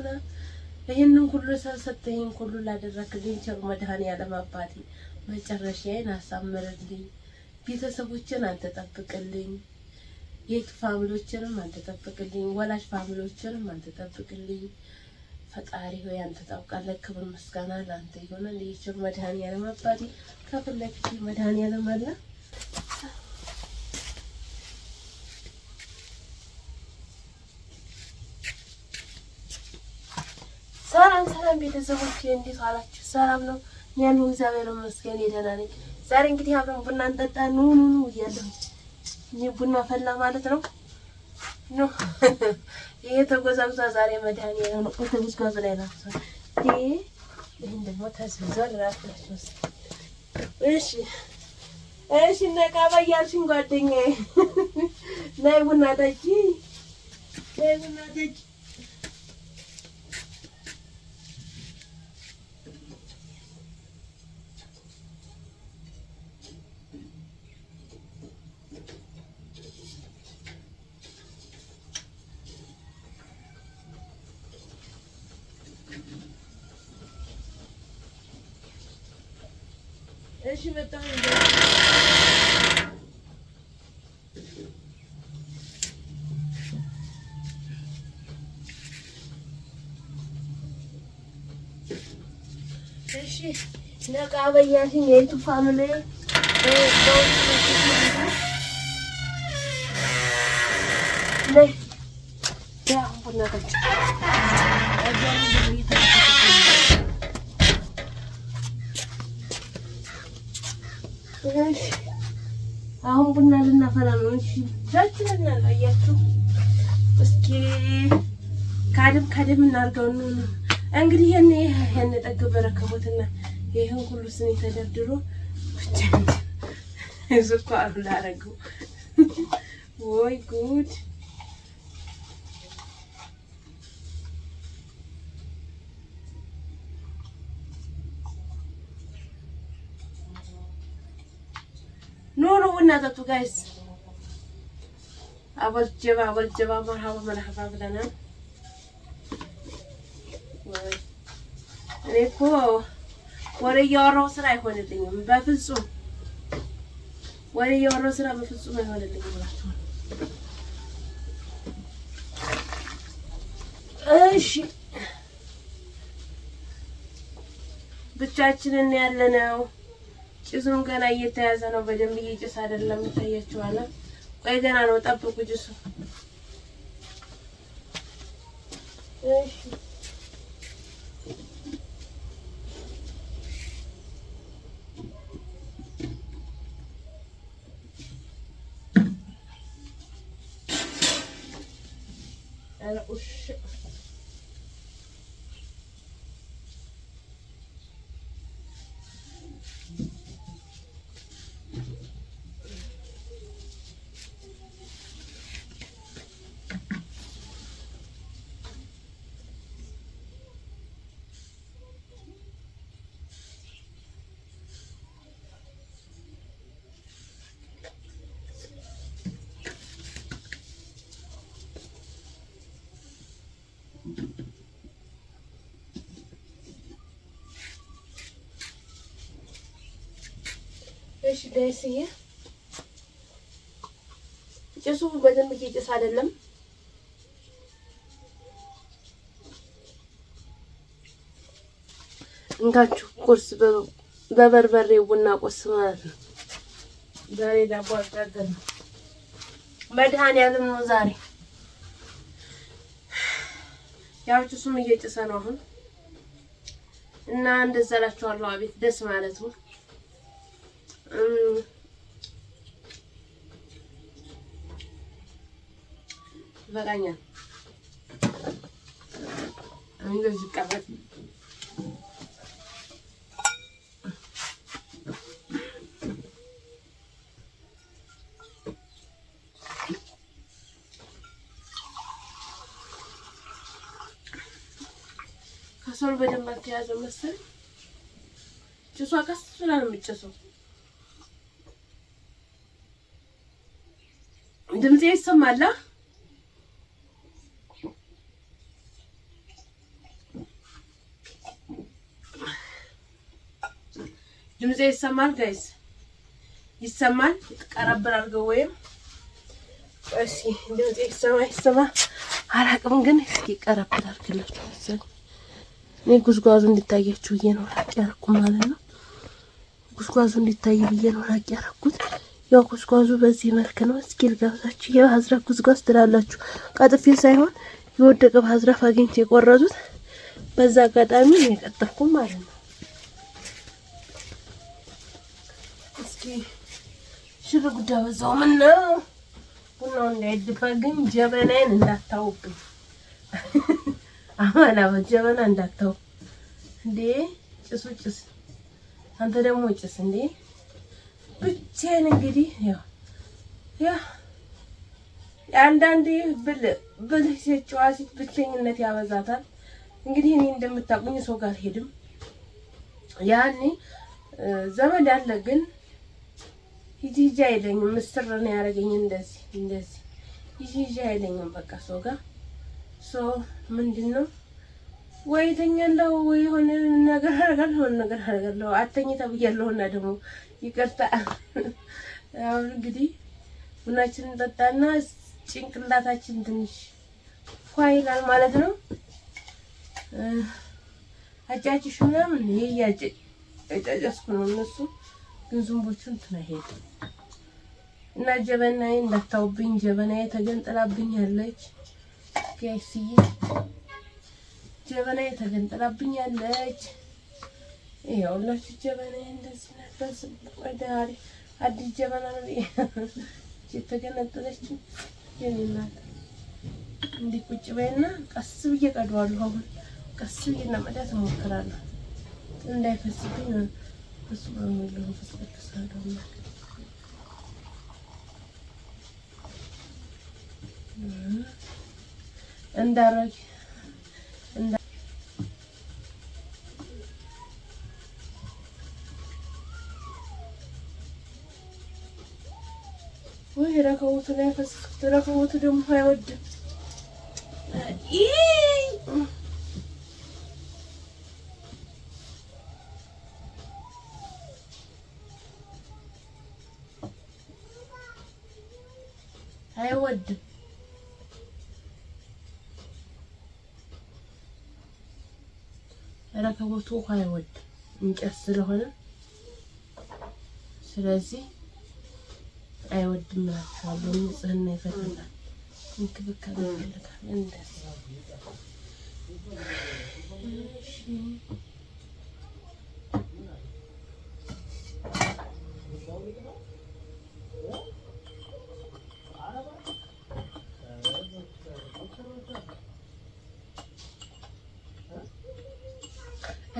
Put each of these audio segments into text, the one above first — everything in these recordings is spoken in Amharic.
ሆነ ይሄንን ሁሉ ሰሰተኝ ሁሉ ላደረክልኝ ቸር መድኃኒዓለም አባቴ መጨረሻዬን አሳምርልኝ ቤተሰቦችን አንተ ጠብቅልኝ የት ፋሚሊዎችንም አንተ ጠብቅልኝ ወላጅ ፋሚሊዎችንም አንተ ጠብቅልኝ ፈጣሪ ሆይ አንተ ታውቃለህ ክብር ምስጋና ላንተ ይሆናል የቸር መድኃኒዓለም አባቴ ከፈለክ መድኃኒዓለም አለ ሰላም ቤተሰቦች እንዴት ዋላችሁ ሰላም ነው ያለው እግዚአብሔር ይመስገን ደህና ነኝ ዛሬ እንግዲህ አብረን ቡና እንጠጣ ኑ እያለሁ ቡና ፈላ ማለት ነው ይሄ ተጎዛጉዛ ዛሬ መድኃኒዓለም ነው ተጎዝጓዝ ላይ ነው ይሄን ደግሞ ተዝዟል ራስላችሁ እሺ ነቃ በያልሽኝ ጓደኛዬ ናይ ቡና ጠጪ እሺ መጣሁ እሺ ነቃ በያልሽኝ የቱ ፋሚሊ ያ ቡና ጠጪ አሁን ቡና ልናፈላ ነው እሺ ዛችሁና አያችሁ እስኪ ካደም እናርገው ነው እንግዲህ ይሄን ጠግበረ ከሞትና ይሄን ሁሉ ስኒ ተደርድሮ እዝቋሩ ላረገው ወይ ጉድ ኖሮ እናታቱ ጋይስ አወልጀባ መርሐባ ብለናል እኔ እኮ ወሬ እያወራሁ ስራ አይሆንልኝም በፍጹም ወሬ እያወራሁ ስራ በፍጹም አይሆንልኝም ብላችኋል እሺ ብቻችንን ያለነው ጭሱም ገና እየተያዘ ነው በደንብ እየጨሰ አይደለም ታያችኋል ቆይ ገና ነው ጠብቁ ጭሱ እሺ እሺ ጋይስዬ ጭሱ በደንብ እየጨሰ አይደለም እንታችሁ ቁርስ በበርበሬ ቡና ቁርስ ማለት ነው ዛሬ ዳቦ አጋገር ነው መድኃኒዓለም ነው ዛሬ ያው ጭሱም እየጨሰ ነው አሁን እና እንደዛ እላችኋለሁ አቤት ደስ ማለት ነው በቃኛ እንደዚህ ቀበጥ ከሰል በደንብ አትያዘ መሰል ጭሷ ቀስ ብላ ነው የምትጨሰው ድምጼ ይሰማል ድምጼ ይሰማል ጋይስ? ይሰማል? ቀረብ አድርገው ወይም እሺ ድምጼ ይሰማ አላውቅም፣ ግን እስኪ ቀረብ አድርግላችሁ መሰለኝ። እኔ ጉዝጓዙ እንዲታያችሁ ብዬ ነው ራቅ ያደረኩ ማለት ነው። ጉዝጓዙ እንዲታይ ብዬ ነው ራቅ ያደረኩት። ያው ጉዝጓዙ በዚህ መልክ ነው። እስኪ ልጋብዛችሁ። የባህዝራፍ ጉዝጓዝ ትላላችሁ። ቀጥፌ ሳይሆን የወደቀ ባህዝራፍ አግኝቼ የቆረጡት በዛ አጋጣሚ ነው የቀጠፍኩት ማለት ነው። እስኪ ሽር ጉዳ በዛው ምን ነው ቡናው እንዳይደፋ ግን ጀበናዬን እንዳታውብኝ። አማና በጀበና እንዳታው እንዴ! ጭሱ ጭስ፣ አንተ ደግሞ ጭስ እንዴ! ብቻዬን እንግዲህ ያ አንዳንዴ ብልህ ሴት ጨዋ ሴት ብቸኝነት ያበዛታል። እንግዲህ እኔ እንደምታውቁኝ ሰው ጋር ሄድም ያኔ ዘመድ አለ፣ ግን ሂጂ አይለኝም። ምስር ነው ያደረገኝ እንደዚህ ሂጂ አይለኝም። በቃ ሰው ጋር ምንድነው ወይ ተኛለሁ ወይ የሆነ ነገር አደርጋለሁ። አተኝታ ብያለሁና ደግሞ ይቅርታ። አሁን እንግዲህ ቡናችንን ጠጣና ጭንቅላታችን ትንሽ ፋይላል ማለት ነው። አጫጭሽ ምናምን ይሄ ያጫጭስኩ ነው። እነሱ ግን ዝንቦቹን ትናሄድ እና ጀበናዬ እንዳታውብኝ። ጀበናዬ ተገንጥላብኛለች ጋይስዬ፣ ጀበናዬ ተገንጥላብኛለች። ይኸውላችሁ ጀበናዬ እንደዚህ ነበር። ወደ አዲስ ጀበና ነው የተገነጠለችው። የኔ እናት እንዲህ ቁጭ በይና ቀስ ብዬ ቀደዋለሁ። አሁን ቀስ ብዬ ለመዳት እሞክራለሁ እንዳይፈስብኝ። እሱ በሚለው ፈስፈሳለሁ እንዳረግ ወይ ረከቦቱ ላይ ፈስኩት። ረከቦቱ ደግሞ አይወድም። አይወድም። ረከቦቱ ውሃ አይወድም እንጨት ስለሆነ፣ ስለዚህ አይወድም እላችኋለሁ። ንጽህና ይፈልጋል፣ እንክብካቤ ይፈልጋል። እንደዚህ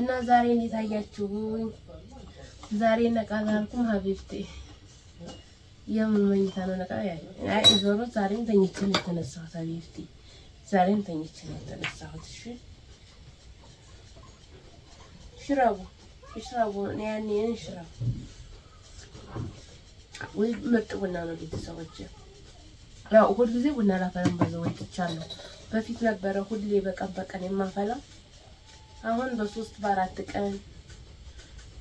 እና ዛሬ እንዴት አያችሁኝ? ዛሬ ነቃ አላልኩም ሀቢብቴ። የምን መኝታ ነው ነቃ? አይ ዞሮ ዛሬም ተኝቼ ነው የተነሳሁት ሀቢብቴ። ዛሬም ተኝቼ ነው የተነሳሁት። እሺ ሽራቡ ያኔ ሽራቡ ወይ ምርጥ ቡና ነው ቤተሰቦቼ። ያው ሁልጊዜ ቡና ላፈላም በዛው ወጥቻለሁ። በፊት ነበረ ሁሌ በቀን የማፈላው። አሁን በ3 በ4 ቀን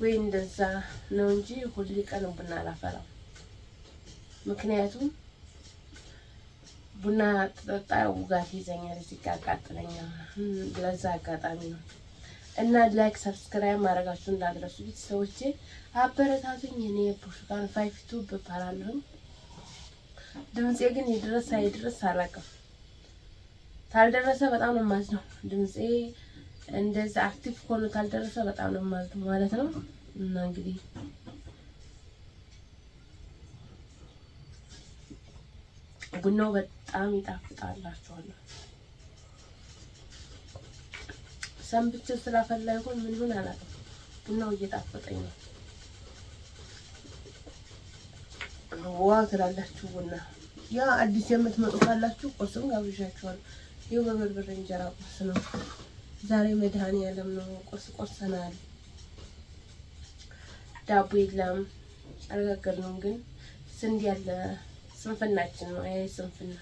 ወይ እንደዛ ነው እንጂ ሁሌ ቀን ቡና አላፈላም። ምክንያቱም ቡና ተጠጣ ውጋት ይዘኛል፣ ሲቃቃጥለኛል። ለዛ አጋጣሚ ነው። እና ላይክ ሰብስክራይብ ማድረጋችሁ እንዳትረሱ ቤተሰቦቼ፣ አበረታቱኝ። እኔ ቡሽካን 52 እባላለሁ። ድምጼ ግን ይድረስ አላውቅም። ታልደረሰ በጣም ነው የማዝነው። ድምጼ እንደዛ አክቲቭ ሆኖ ካልደረሰ በጣም ነው የማዝነው ማለት ነው። እና እንግዲህ ቡናው በጣም ይጣፍጣላችኋል። ሰንብቼ ስላፈላ ይሁን ምን ይሁን አላውቅም፣ ቡናው እየጣፈጠኝ ነው። ዋው ትላላችሁ ቡና። ያ አዲስ የምትመጡ ካላችሁ ቁርስም ጋብዣችኋለሁ። ይኸው በበርበሬ እንጀራ ቁርስ ነው ዛሬ። መድኃኒዓለም ነው ቆርሰናል። ዳቦ የለም አልጋገርንም፣ ግን ስንዴ ያለ ስንፍናችን ነው። አይ ስንፍና፣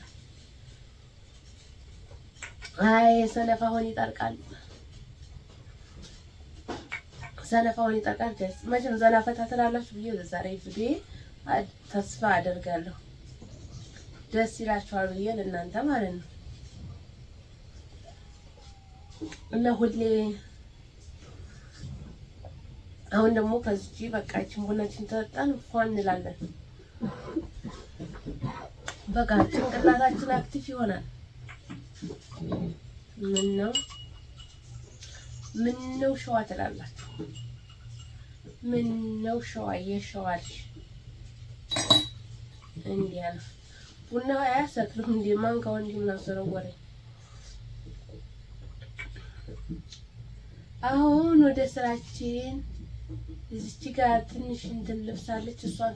አይ ሰነፍ አሁን ይጠርቃል። ዘነፋውን ይጠቃል። መቼም ዘናፈታ ትላላችሁ ብዬ ዛሬ ቪዲዮ ተስፋ አደርጋለሁ ደስ ይላችኋል ብዬ ለእናንተ ማለት ነው። እና ሁሌ አሁን ደግሞ ከዚህ በቃችን ቡናችን ተጠጣን ፏን እንላለን። በቃ ጭንቅላታችን አክቲቭ ይሆናል። ምን ነው ሸዋ ትላላችሁ? ምን ነው ሸዋ የሸዋል እንዲያ ነው። ቡና አያሰክርም እንዴ? ማንካው እንዴ ምን አሰረወረ? አሁን ወደ ስራችን እዚች ጋር ትንሽ እንትን ልብሳለች። እሷን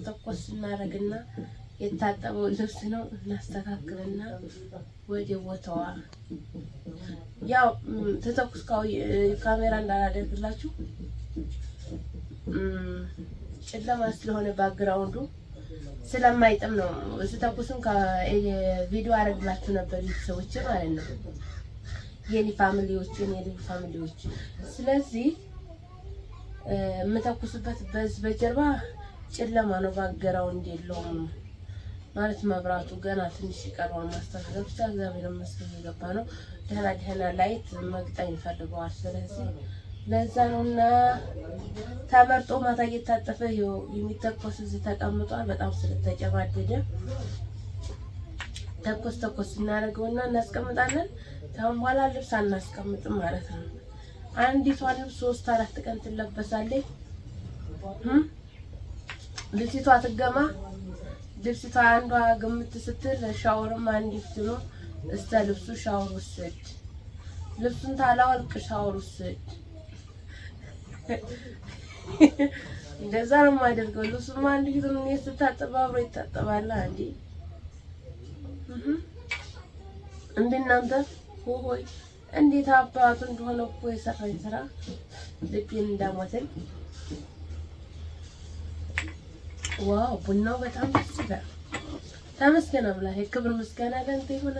ተኮስ እናረግና የታጠበው ልብስ ነው እናስተካክልና ወደ ቦታዋ ያው ተተኩስካው ካሜራ እንዳላደርግላችሁ ጨለማ ስለሆነ ባክግራውንዱ ስለማይጥም ነው። ተተኩስም ከቪዲዮ አረግላችሁ ነበር ሰዎች ማለት ነው የኔ ፋሚሊዎች ስለዚህ የምተኩስበት በጀርባ ጨለማ ነው። ባክግራውንድ የለውም ማለት መብራቱ ገና ትንሽ ይቀርባል ማስተካከል ብቻ። እግዚአብሔር ይመስገን የገባ ነው። ደህና ላይት መግጠም ይፈልገዋል። ስለዚህ ለዛ ነውና ተመርጦ ማታ እየታጠፈ የሚተኮስ እዚህ ተቀምጧል። በጣም ስለተጨማደደ ተኮስ እናደርገውና እናስቀምጣለን። ታም በኋላ ልብስ አናስቀምጥም ማለት ነው። አንዲቷ ልብስ 3-4 ቀን ትለበሳለች። ልብሲቷ ትገማ ልብሲቷ አንዷ ግምት ስትል ሻወርም አንዲት ነው። እስከ ልብሱ ሻወር ወስድ ልብሱን ታላወልቅ ሻወር ወስድ እንደዛ ነው የማደርገው። ልብሱም አንዲት ነው ስታጠብ አብሮ ይታጠባል። አንዴ እንደናንተ ሆይ እንዴት አባቱ እንደሆነ እኮ የሰራኝ ስራ ልቤን እንዳሞተኝ። ዋው ቡናው በጣም ደስ ይላል። ተመስገን አምላክ፣ ክብር ምስጋና ለአንተ ይሁን።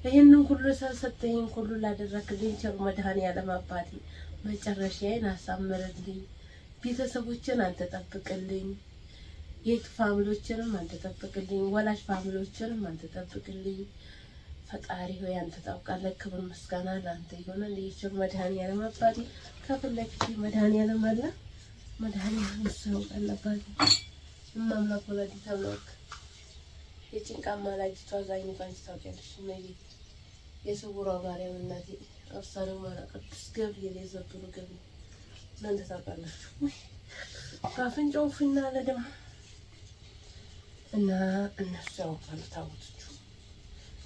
ይሄንን ሁሉ ሰጠኝ ሁሉ ላደረክልኝ ቸር መድኃኒዓለም አባቴ መጨረሻዬን አሳምርልኝ። ቤተሰቦችን አንተ ጠብቅልኝ። የት ፋሚሊዎችንም አንተ ጠብቅልኝ። ወላጅ ፋሚሊዎችንም አንተ ጠብቅልኝ። ፈጣሪ ሆይ አንተ ታውቃለህ። ክብር ምስጋና ለአንተ ይሁን። ለቸር መድኃኒዓለም አባቴ ከፊት ለፊት መድኃኒዓለም አለ። መድኃኒዓለም ሰው አለባት ማምላክ ወላዲተ አምላክ የጭንቃ ማላጅቷ ዛኝቷን ታውቂያለሽ። ነይ የስውሯ ማርያም እናቴ አብሳሪ ማራቀስ ገብርኤል የዘብሩ ገብርኤል እናንተ ታውቃላችሁ። ካፍንጫው ፍና ለደም እና እነሱ ያውቃሉ። ታውቁት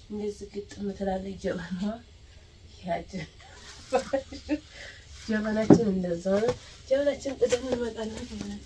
እንደዚህ ግጥም ትላለች ጀበና ያጀ ጀበናችን እንደዛ ነው። ጀበናችን ጥደን እንመጣለን።